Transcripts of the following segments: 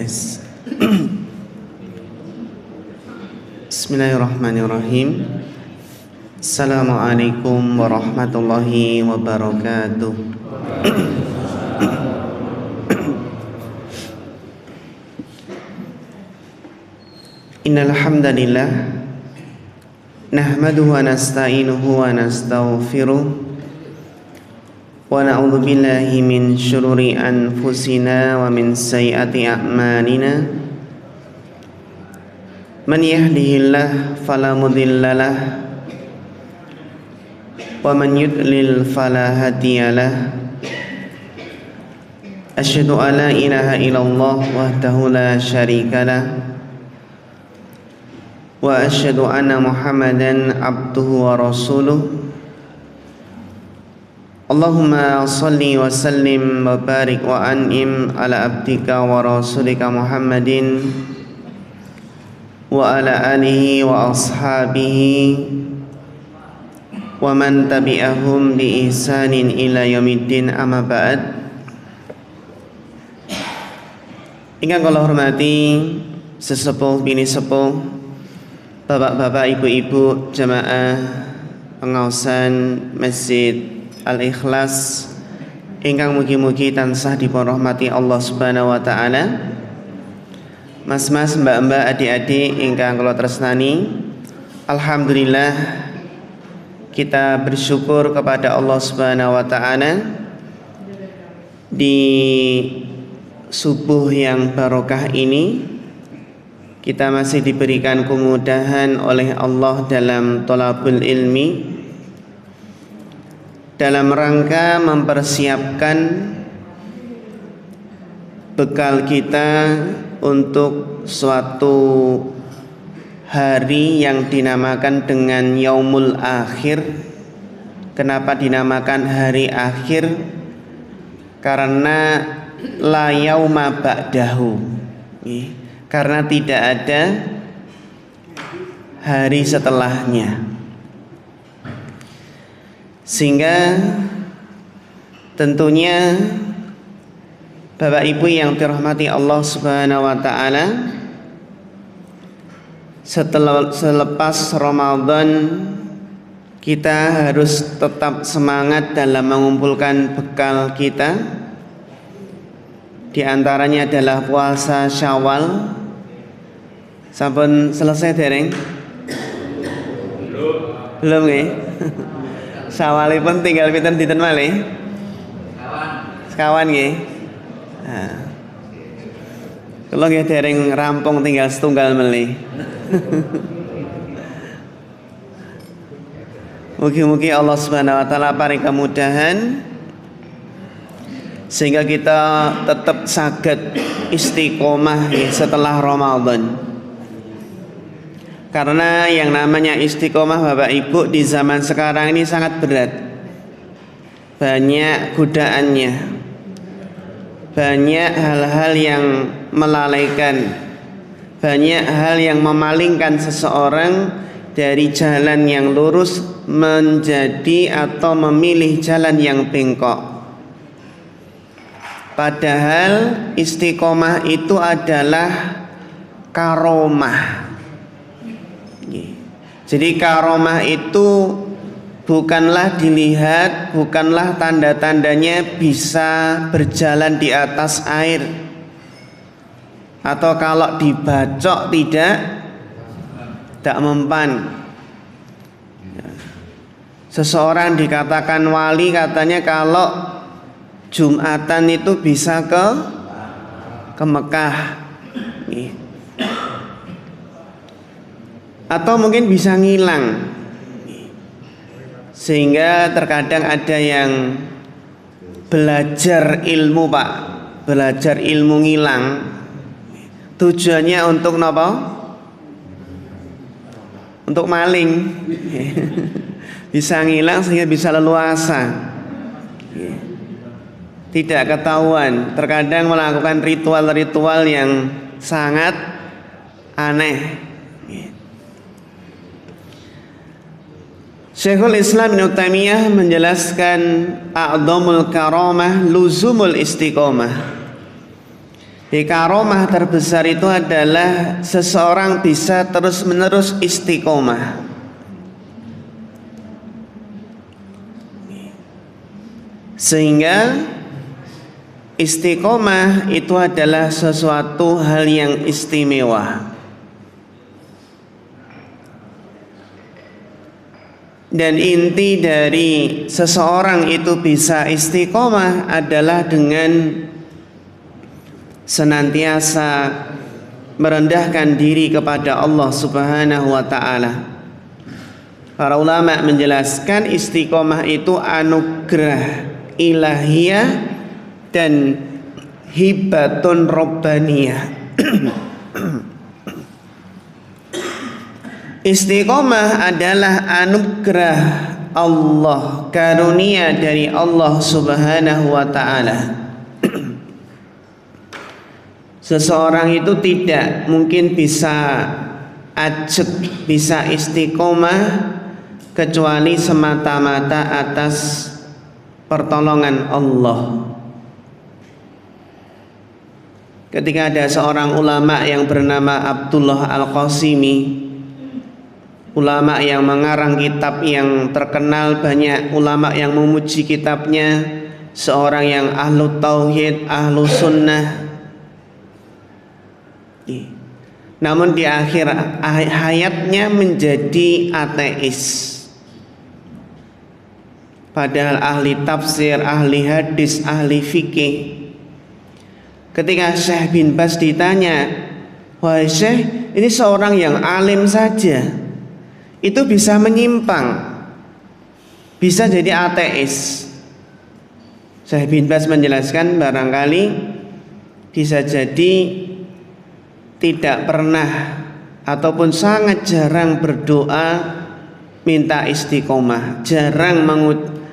Tes. Bismillahirrahmanirrahim. Assalamualaikum warahmatullahi wabarakatuh. Innal hamdalillah nahmaduhu wa nasta'inuhu wa nastaghfiruh wa na'udzu billahi min syururi anfusina wa min sayyiati a'malina. Man yahdihillahu fala mudhillalah wa man yudlil fala hadiyalah. Asyhadu an la ilaha illallah wahdahu la syarikalah wa asyhadu anna Muhammadan abduhu wa rasuluh. Allahumma salli wa sallim wa barik wa an'im ala abdika wa rasulika Muhammadin wa ala alihi wa ashabihi wa man tabi'ahum bi ihsanin ila yaumiddin, amma ba'd. Ingkang kula hormati sesepuh bini sepuh, bapak-bapak, ibu-ibu, jamaah pengaosan Masjid Al-Ikhlas ingkang mugi-mugi tansah dipun rahmati Allah Subhanahu wa taala. Mas-mas, mbak-mbak, adik-adik ingkang kula tresnani, alhamdulillah kita bersyukur kepada Allah Subhanahu wa taala di subuh yang barokah ini kita masih diberikan kemudahan oleh Allah dalam thalabul ilmi, dalam rangka mempersiapkan bekal kita untuk suatu hari yang dinamakan dengan Yaumul Akhir. Kenapa dinamakan hari akhir? Karena la yauma ba'dahu, karena tidak ada hari setelahnya. Sehingga tentunya Bapak Ibu yang dirahmati Allah Subhanahu wa taala, selepas Ramadan kita harus tetap semangat dalam mengumpulkan bekal kita. Di antaranya adalah puasa Syawal. Sampun selesai dereng? Belum nggih? Syawalipun tinggal pinten dinten malih? Sekawan nggih. Nah. Kula nggih dereng rampung, tinggal setunggal melih. Mugi-mugi Allah Subhanahu wa taala paring kemudahan sehingga kita tetap saged istiqomah setelah Ramadan. Karena yang namanya istiqomah Bapak Ibu di zaman sekarang ini sangat berat. Banyak godaannya, banyak hal-hal yang melalaikan, banyak hal yang memalingkan seseorang dari jalan yang lurus menjadi atau memilih jalan yang bengkok. Padahal istiqomah itu adalah karomah. Jadi karomah itu bukanlah dilihat, bukanlah tanda-tandanya bisa berjalan di atas air, atau kalau dibacok tidak mempan. Seseorang dikatakan wali katanya kalau Jumatan itu bisa ke Mekah, atau mungkin bisa ngilang. Sehingga terkadang ada yang belajar ilmu, Pak, belajar ilmu ngilang, tujuannya untuk apa? Untuk maling. Bisa ngilang sehingga bisa leluasa, tidak ketahuan. Terkadang melakukan ritual-ritual yang sangat aneh. Syekhul Islam Ibnu Taimiyah menjelaskan a'dhamul karamah luzumul istiqomah. Karomah terbesar itu adalah seseorang bisa terus-menerus istiqomah. Sehingga istiqomah itu adalah sesuatu hal yang istimewa. Dan inti dari seseorang itu bisa istiqomah adalah dengan senantiasa merendahkan diri kepada Allah Subhanahu wa ta'ala. Para ulama menjelaskan istiqomah itu anugerah ilahiyah dan hibatun robbaniyah. Istiqomah adalah anugerah Allah, karunia dari Allah Subhanahu wa ta'ala. Seseorang itu tidak mungkin bisa ajak, bisa istiqomah kecuali semata-mata atas pertolongan Allah. Ketika ada seorang ulama yang bernama Abdullah Al-Qasimi, ulama yang mengarang kitab yang terkenal, banyak ulama yang memuji kitabnya, seorang yang ahlu tauhid, ahlu sunnah. Namun di akhir hayatnya menjadi ateis. Padahal ahli tafsir, ahli hadis, ahli fikih. Ketika Syekh bin Baz ditanya, "Wahai Syekh, ini seorang yang alim saja itu bisa menyimpang, bisa jadi ateis." Syekh bin Baz menjelaskan, barangkali bisa jadi tidak pernah ataupun sangat jarang berdoa minta istiqomah, jarang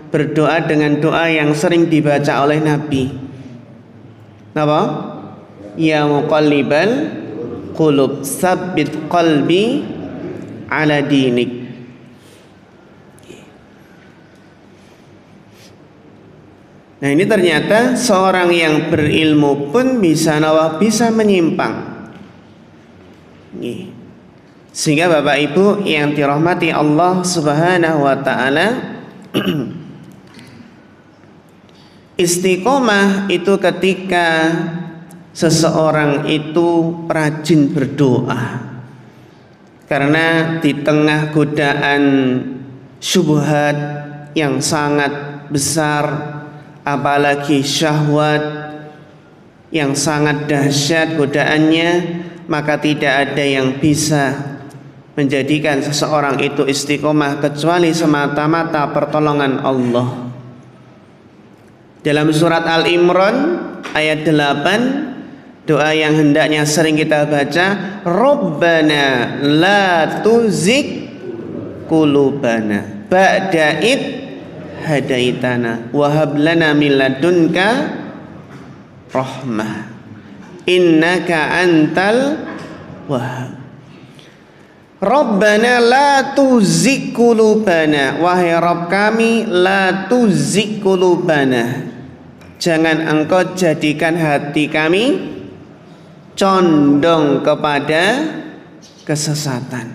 berdoa dengan doa yang sering dibaca oleh Nabi. Apa? Ya muqallibal qulub, tsabbit qalbi ala dinik. Nah, ini ternyata seorang yang berilmu pun bisa menyimpang. Sehingga Bapak Ibu yang dirahmati Allah Subhanahu wa ta'ala, istiqomah itu ketika seseorang itu rajin berdoa. Karena di tengah godaan syubhat yang sangat besar, apalagi syahwat yang sangat dahsyat godaannya, maka tidak ada yang bisa menjadikan seseorang itu istiqomah kecuali semata-mata pertolongan Allah. Dalam surat Al-Imran ayat 8, doa yang hendaknya sering kita baca, Rabbana la tuzigh qulubana ba'da id hadaitana wa hab lana min ladunka rahmah innaka antal wahhab. Rabbana la tuzigh qulubana, wahai Rabb kami, la tuzigh qulubana, jangan engkau jadikan hati kami condong kepada kesesatan.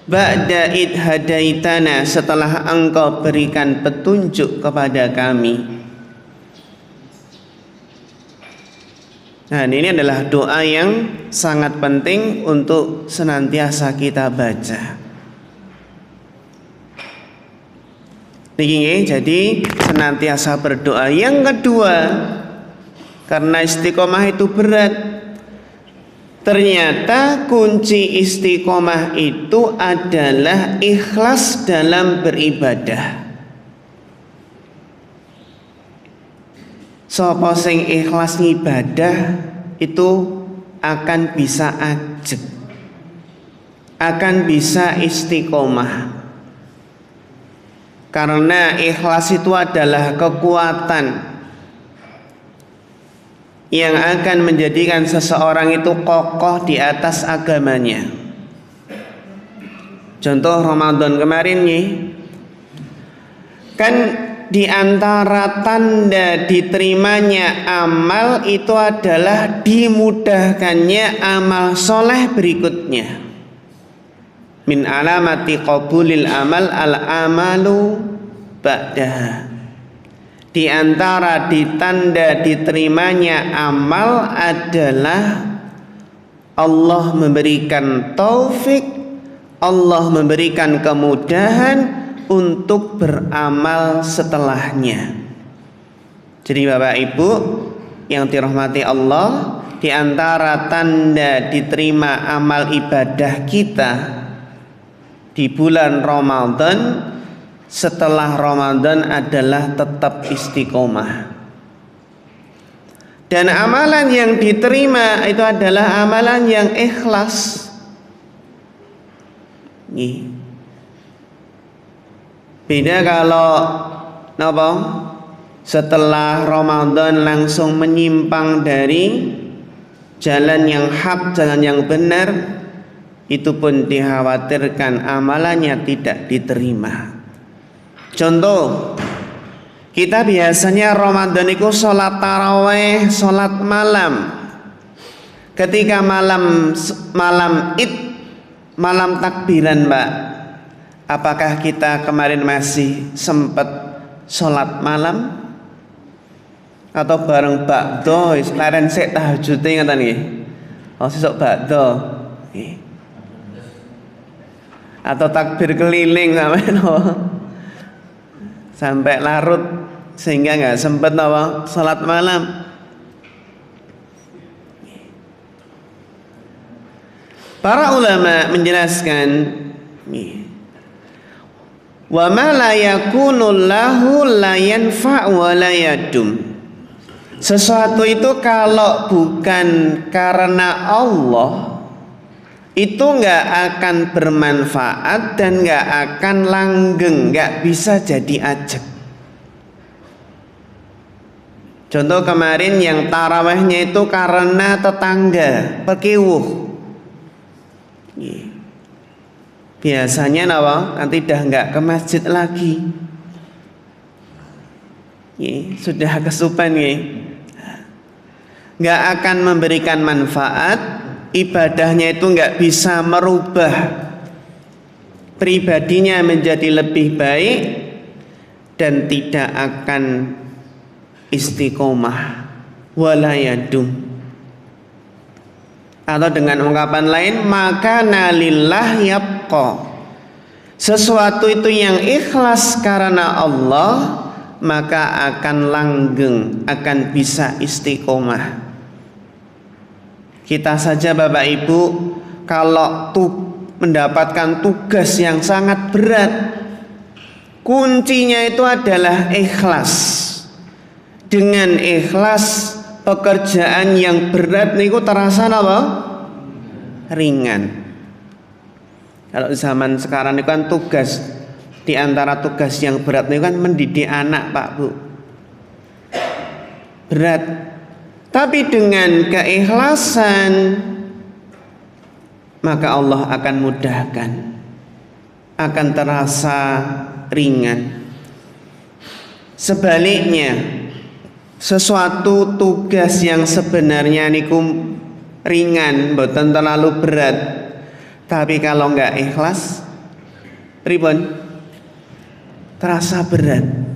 Ba'da id hadaitana, setelah engkau berikan petunjuk kepada kami. Nah, ini adalah doa yang sangat penting untuk senantiasa kita baca. Jadi senantiasa berdoa. Yang kedua, karena istiqomah itu berat, ternyata kunci istiqomah itu adalah ikhlas dalam beribadah. Sapa sing ikhlas ngibadah itu akan bisa ajeg, akan bisa istiqomah. Karena ikhlas itu adalah kekuatan yang akan menjadikan seseorang itu kokoh di atas agamanya. Contoh Ramadan kemarin nih, kan di antara tanda diterimanya amal itu adalah dimudahkannya amal soleh berikutnya. Min alamati qabulil amal al-amalu ba'daha. Di antara tanda diterimanya amal adalah Allah memberikan taufik, Allah memberikan kemudahan untuk beramal setelahnya. Jadi Bapak Ibu yang dirahmati Allah, di antara tanda diterima amal ibadah kita di bulan Ramadan setelah Ramadan adalah tetap istiqomah. Dan amalan yang diterima itu adalah amalan yang ikhlas. Beda kalau napa? Setelah Ramadan langsung menyimpang dari jalan yang hak, jalan yang benar, itu pun dikhawatirkan amalannya tidak diterima. Contoh, kita biasanya Ramadan itu sholat taraweh, sholat malam. Ketika malam Id, malam takbiran, Mbak, apakah kita kemarin masih sempat sholat malam? Atau bareng bakdo, laren sik tahajudnya ngeten nggih. Oh sesuk bakdo. Atau takbir keliling sampai larut sehingga nggak sempat sholat malam. Para ulama menjelaskan, wa ma la yakunu lahu la yanfa' wa la yadum. Sesuatu itu kalau bukan karena Allah itu nggak akan bermanfaat dan nggak akan langgeng, nggak bisa jadi ajak. Contoh kemarin yang tarawehnya itu karena tetangga pekiwuh. Biasanya nanti dah nggak ke masjid lagi. Sudah kesupen nggak akan memberikan manfaat, ibadahnya itu nggak bisa merubah pribadinya menjadi lebih baik dan tidak akan istiqomah wala yadum. Atau dengan ungkapan lain, maka nalillah yabqa. Sesuatu itu yang ikhlas karena Allah maka akan langgeng, akan bisa istiqomah. Kita saja Bapak Ibu kalau mendapatkan tugas yang sangat berat, kuncinya itu adalah ikhlas. Dengan ikhlas pekerjaan yang berat niku terasa apa? Ringan. Kalau zaman sekarang itu kan tugas, di antara tugas yang berat itu kan mendidik anak, Pak Bu. Berat. Tapi dengan keikhlasan maka Allah akan mudahkan, akan terasa ringan. Sebaliknya, sesuatu tugas yang sebenarnya niku ringan, mboten terlalu berat, tapi kalau enggak ikhlas pripun? Terasa berat.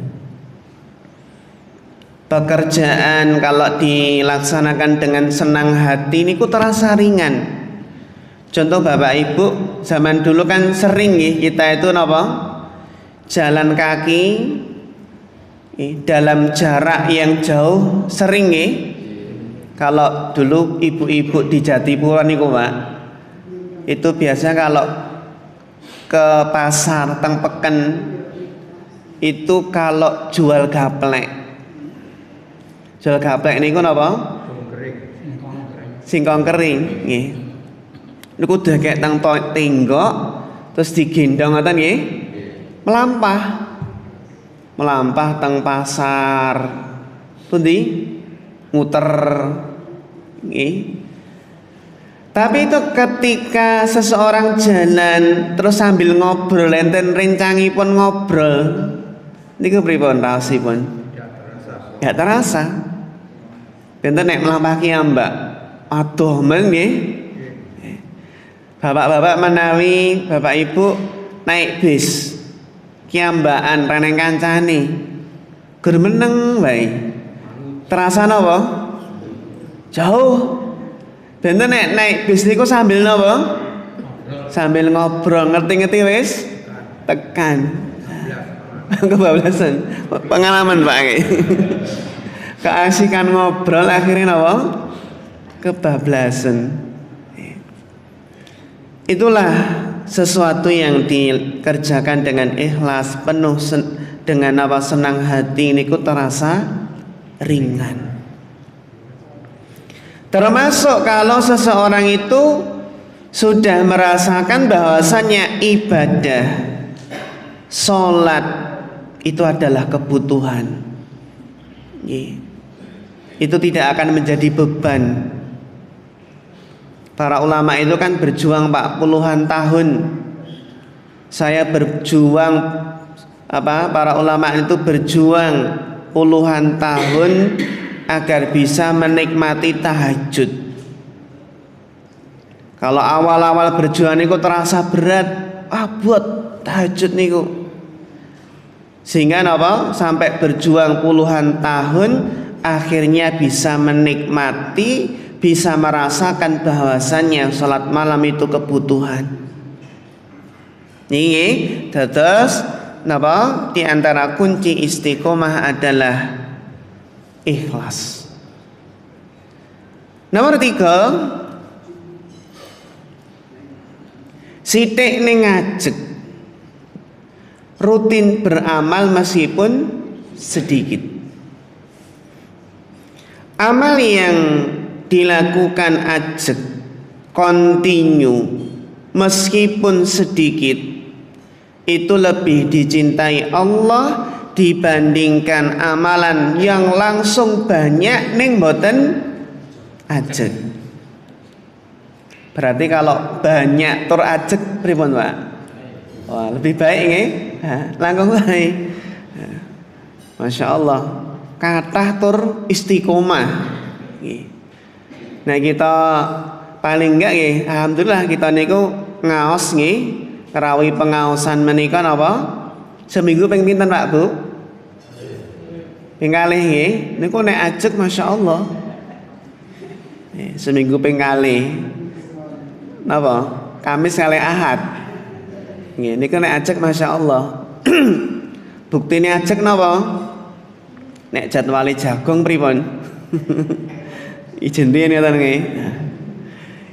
Pekerjaan kalau dilaksanakan dengan senang hati niku terasa ringan. Contoh Bapak Ibu, zaman dulu kan sering kita itu jalan kaki dalam jarak yang jauh, sering kalau dulu ibu-ibu di Jatipura niku Pak, itu biasa kalau ke pasar teng peken itu kalau jual gaplek. Jual gaplek niku napa? Singkong kering nggih. Niku udah kayak teng tenggok terus digendong ngoten nggih. Melampah teng pasar. Pundi? Muter nggih. Tapi itu ketika seseorang jalan terus sambil ngobrol, enten rencangipun ngobrol, Niku pripun raosipun? Gak terasa. Benten nek mlampah Mbak. Aduh men nggih. Bapak-bapak menawi Bapak Ibu naik bis kiambaan reneng kancane. Gur meneng wae. Terasa napa? Jauh. Benten nek naik bis niku sambil napa? Sambil ngobrol, ngerti-ngerti wis tekan. Kebablasan. Pengalaman Pak. Keasikan ngobrol akhirnya napa? Kebablasan. Itulah sesuatu yang dikerjakan dengan ikhlas, penuh dengan apa senang hati niku terasa ringan. Termasuk kalau seseorang itu sudah merasakan bahwasannya ibadah sholat itu adalah kebutuhan, itu tidak akan menjadi beban. Para ulama itu kan berjuang Pak puluhan tahun. Saya berjuang para ulama itu berjuang puluhan tahun agar bisa menikmati tahajud. Kalau awal-awal berjuang niku terasa berat, buat tahajud niku. Sehingga napa? Sampai berjuang puluhan tahun akhirnya bisa menikmati, bisa merasakan bahwasannya salat malam itu kebutuhan. Niki dados napa? Di antara kunci istiqomah adalah ikhlas. Nomor 3, sithik ning ngajeg, rutin beramal meskipun sedikit. Amal yang dilakukan ajeg, continue meskipun sedikit, itu lebih dicintai Allah dibandingkan amalan yang langsung banyak ning mboten ajeg. Berarti kalau banyak tur ajeg pripun Pak? Wah, lebih baik nggih. Langkung baik. Masya Allah. Kathah tur istiqomah. Nah kita paling enggak nggih, alhamdulillah kita niku ngaos nggih, ngerawi pengaosan menika napa? Seminggu ping pinten Pak Bu? Ping kalih nggih. Niku nek ajeg Masya Allah. Seminggu ping kalih. Napa? Kamis kali Ahad. Nggih niku nek ajeg Masya Allah. Buktine ajeg napa? Nek jadwale jagung pripun? Ijen riyen ngoten nggih.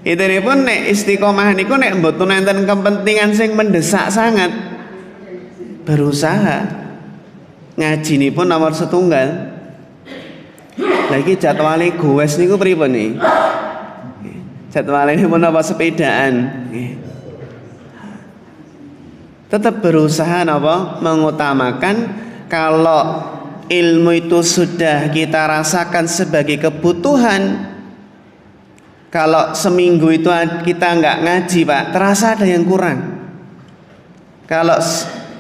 Itunipun nek istiqomah niku nek mboten enten kepentingan sing mendesak sangat, berusaha ngajinipun nomor setunggal. Lagi jadwale goes niku pripun nih? Jadwale pun apa sepedaan. Tetap berusaha napa mengutamakan. Kalau ilmu itu sudah kita rasakan sebagai kebutuhan, kalau seminggu itu kita nggak ngaji Pak, terasa ada yang kurang. Kalau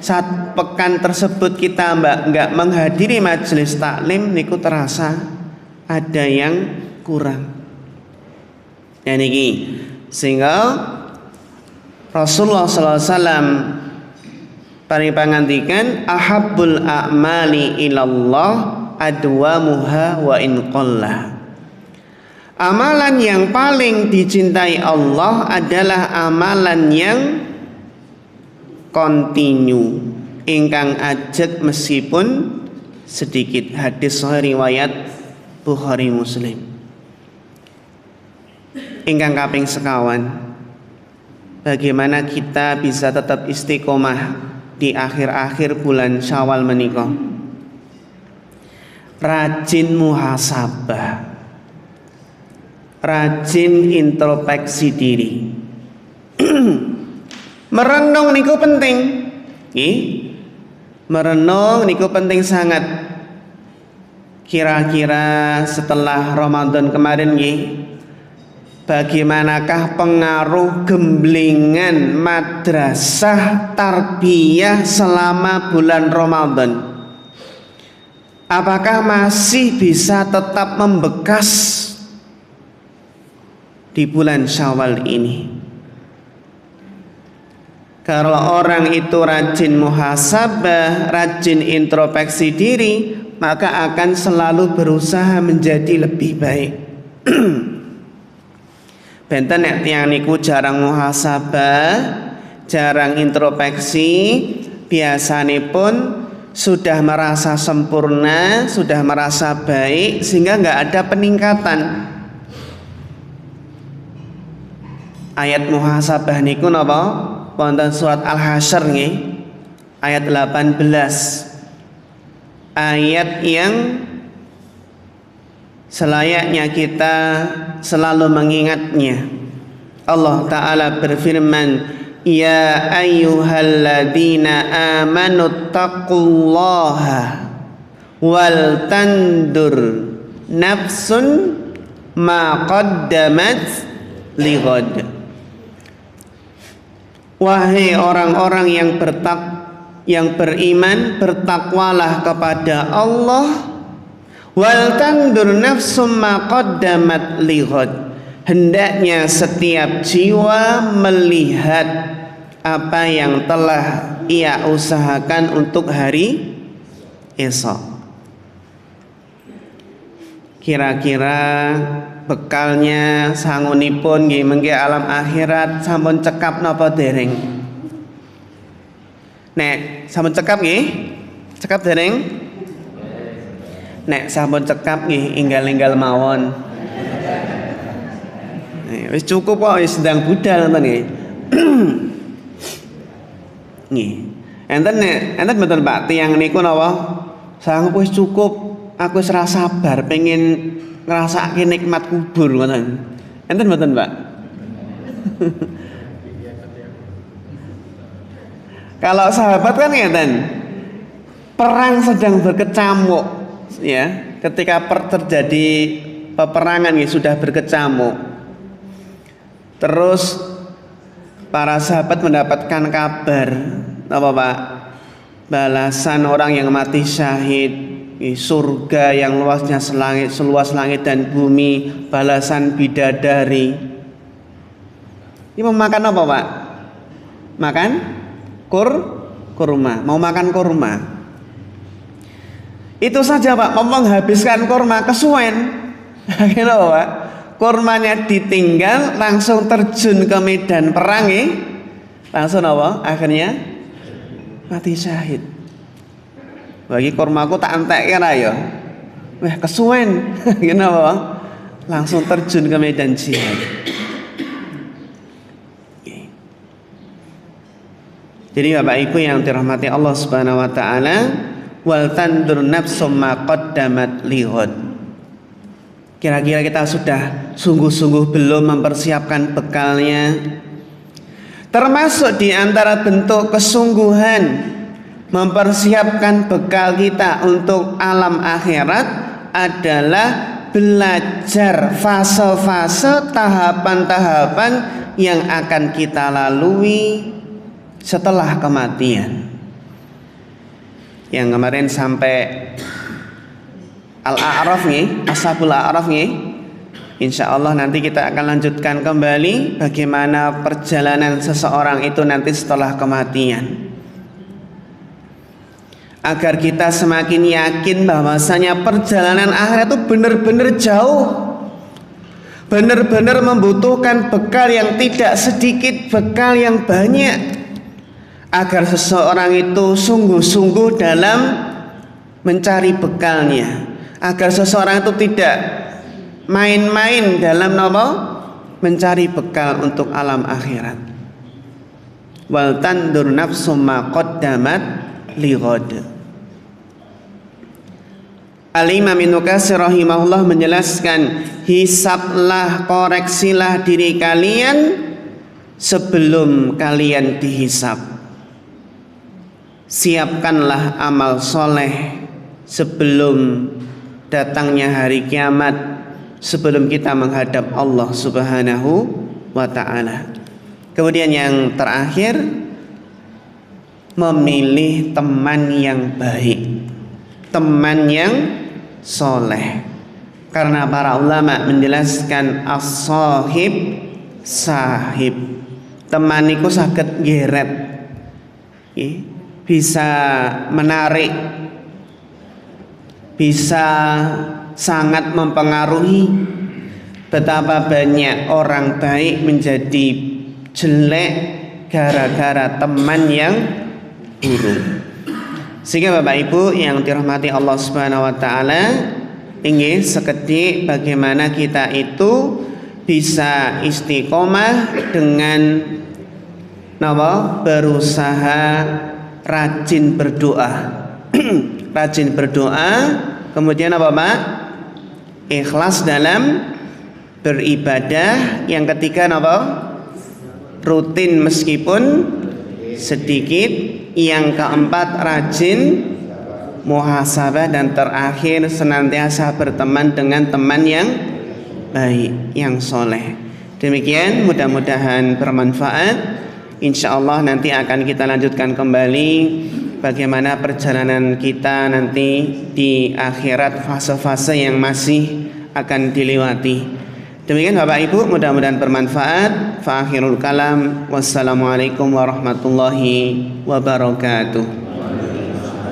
saat pekan tersebut kita nggak menghadiri majelis taklim, niku terasa ada yang kurang. Ya niki, sehingga Rasulullah SAW paring pangandikan ahabbul a'mali ilallah adwamuha wa in qalla. Amalan yang paling dicintai Allah adalah amalan yang kontinu, ingkang ajeg meskipun sedikit. Hadis sahih riwayat Bukhari Muslim. Ingkang kaping sekawan, bagaimana kita bisa tetap istiqomah di akhir-akhir bulan Syawal menika? Rajin muhasabah, rajin introspeksi diri. Merenung niku penting. Merenung niku penting sangat. Kira-kira setelah Ramadan kemarin bagaimanakah pengaruh gemblengan madrasah tarbiyah selama bulan Ramadan? apakah masih bisa tetap membekas di bulan Syawal ini? Kalau orang itu rajin muhasabah, rajin introspeksi diri, maka akan selalu berusaha menjadi lebih baik. Benten nek tiyang niku jarang muhasabah, jarang introspeksi, biasanipun sudah merasa sempurna, sudah merasa baik, sehingga nggak ada peningkatan. Ayat muhasabah niku napa? Wonten surat Al-Hasyr nggih, ayat 18. Ayat yang selayaknya kita selalu mengingatnya. Allah Ta'ala berfirman, ya ayyuhalladzina amanu taqullaha wal tandur nafsun ma qaddamat lighad. Wahai orang-orang yang beriman, bertakwalah kepada Allah. Wal tandur nafsum ma qaddamat lighad. Hendaknya setiap jiwa melihat apa yang telah ia usahakan untuk hari esok. Kira-kira bekalnya sangunipun nggih mengke alam akhirat sampun cekap napa dereng? Nek sampun cekap nggih? Cekap dereng? Nek sampun cekap nggih enggal-enggal mawon. Wis cukup kok, wis sedang budal ngoten nggih. Nggih. Enten mboten Pak tiyang niku napa? Sangu wis cukup, aku wis ora sabar pengen ngrasake nikmat kubur ngoten. Enten mboten, Pak? Kalau sahabat kan ngeten. Perang sedang berkecamuk, ya. Ketika terjadi peperangan ya sudah berkecamuk. Terus para sahabat mendapatkan kabar apa Pak? Balasan orang yang mati syahid, surga yang luasnya seluas langit dan bumi, balasan bidadari. Ini mau makan apa Pak? Makan kurma. Mau makan kurma. Itu saja Pak, mau menghabiskan kurma kesuwen. Kenapa Pak? Kurmanya ditinggal, langsung terjun ke medan perang langsung apa? Akhirnya mati syahid. Bagi kurmaku tak entek kira ya. Wah kesuwen. Kenapa? Langsung terjun ke medan jihad. Jadi Bapak Ibu yang dirahmati Allah Subhanahu wa taala, wal tandur nafsum ma qaddamat lighad. Kira-kira kita sudah sungguh-sungguh belum mempersiapkan bekalnya? Termasuk di antara bentuk kesungguhan mempersiapkan bekal kita untuk alam akhirat adalah belajar fase-fase, tahapan-tahapan yang akan kita lalui setelah kematian. Yang kemarin sampai Al-A'raf nih, Ashabul A'raf nih. Insya Allah nanti kita akan lanjutkan kembali bagaimana perjalanan seseorang itu nanti setelah kematian. Agar kita semakin yakin bahwasanya perjalanan akhirat itu benar-benar jauh, benar-benar membutuhkan bekal yang tidak sedikit, bekal yang banyak, agar seseorang itu sungguh-sungguh dalam mencari bekalnya, agar seseorang itu tidak main-main dalam mencari bekal untuk alam akhirat. Wal tandur nafsum ma qaddamat lighad. Al-Imam Ibnu Katsir rahimahullah menjelaskan, hisablah, koreksilah diri kalian sebelum kalian dihisab. Siapkanlah amal soleh sebelum datangnya hari kiamat, sebelum kita menghadap Allah Subhanahu wa ta'ala. Kemudian yang terakhir, memilih teman yang baik. teman yang soleh. Karena para ulama menjelaskan as-sahib sahib, teman iku saged ngeret, bisa menarik, bisa sangat mempengaruhi. Betapa banyak orang baik menjadi jelek gara-gara teman yang buruk. Sehingga Bapak Ibu yang dirahmati Allah Subhanahu wa taala, ingin sekedik bagaimana kita itu bisa istiqomah dengan berusaha rajin berdoa. Rajin berdoa, kemudian apa Pak? Ikhlas dalam beribadah. Yang ketiga apa? Rutin meskipun sedikit. Yang keempat rajin muhasabah, dan terakhir senantiasa berteman dengan teman yang baik, yang soleh. Demikian, mudah-mudahan bermanfaat. Insya Allah nanti akan kita lanjutkan kembali bagaimana perjalanan kita nanti di akhirat, fase-fase yang masih akan dilewati. Demikian Bapak Ibu, mudah-mudahan bermanfaat. Fa akhirul kalam, wassalamualaikum warahmatullahi wabarakatuh.